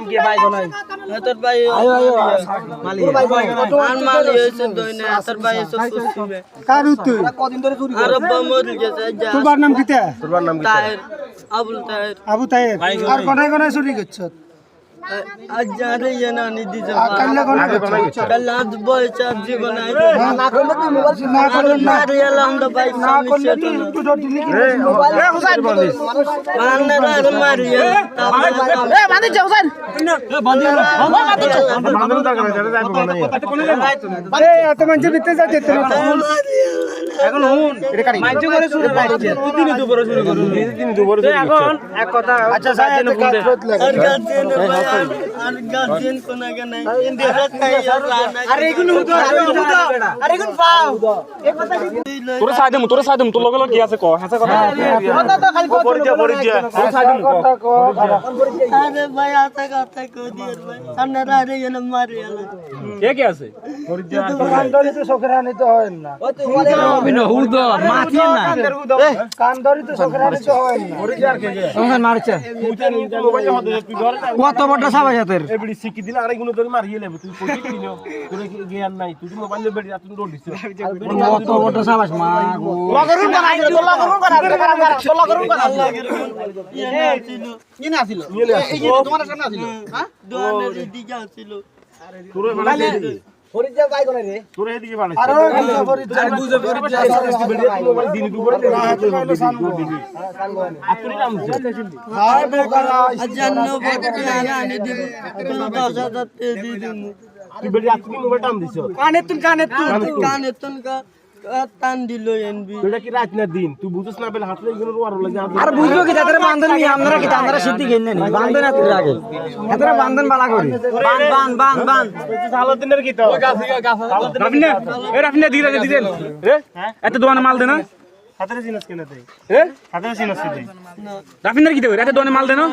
কাম কি ভাই কোন তোর ভাই আয়ো আয়ো মালি আর মালি হইছে দইনে তোর ভাই এসে খুশিবে কার তুই কদিন ধরে চুরি আর বমর গেছে যা তোর নাম কি তা তোর নাম কি তাহের আবুল তাহের আবু তাহের আর কোনায় কোনায় চুরি করছ আজ জারে না নি দিছে কাল্লা কোনায় করছ কাল্লা আজ বয়স আর জীবন আই না করলে তুই মোবাইল না করলে না আর এলাম তো ভাই না করলে তুই একটু ধর দিলি কি মোবাইল হুসাইন বলিস মানরা আর মারিয়া এ বাঁধি যাও হুসাইন এ বাঁধি বান্ধব দরকার আছে যাইব কোন এ এত মানুষ ভিতরে যা যেতে এখন হুন মাইজে করে চুরি করছে তুই দিনই দুপুরে চুরি করছিস দিনই দুপুরে চুরি এখন এক কথা আচ্ছা সাহেব জেনে ফোন দে আর গার্জিয়ান আর গার্জিয়ান কোন আগে নাই আরে এগুলো হুদো আরে এগুলো পাও তোরে সাই দেম তোর লগে লগে কি আছে ক হাসা কথা কথা তো খালি পরিচয় তোর সাই দেম আরে ভাই আতা কথা কো দির ভাই আমরা আরে এনে মারিয়া কে আছে কান ধরি তো চোখের হানি তো হয় না বিনো হুদো মাছি না কান ধরি তো চোখের হানি তো হয় না পরিচয় কে কে ওখানে মারছে মোবাইলের মধ্যে তুই ধরে কত বড় সাবাই হাতের এবিডি শিখি দিলে আরেক গুলো ধরে মারিয়ে নেবে তুই পয়সা কিনো তোর জ্ঞান নাই তুই মোবাইলের বেড়ি তুই দৌড় দিছিস কত বড় সাবাস মা গো লগরুন বানাই দে তো লগরুন বানাই দে তো লগরুন বানাই ইয়ে না ছিল নিয়ে আসি এই যে তোমার সামনে ছিল হ্যাঁ দোয়ানের দিকে ছিল তোরে বানাই ফরিদা যাই কোনে রে তোরে এদিকে বানাই আর ফরিদা বুঝে ফরিদা মোবাইল দিন দুপুরে আপনি নাম হায় বেকারা জানো বকে আনে দিব 10,000 দিয়ে দিন তুই বেড়ি আপনি মোবাইল টাম দিছ কানে তুই কানে তনকা টান দিল এনবি তোরা কি রাত না দিন তুই বুঝছ না বেলা হাতলে এগুলো ওয়ার লাগে আর বুঝবো কি তাদের বান্ধন নি আমরা কি আমরা সিদ্ধি গেলেন না বান্ধন এত আগে এতরা বান্ধন বালা করি বান ভালো দিনের কি তো রাফিনা এ রাফিনা দিলেন রে এত দোকানে মাল দে না হাতের জিনিস কেন দেই রে হাতের জিনিস দেই রাফিনার কি দেবে এত দোকানে মাল দে না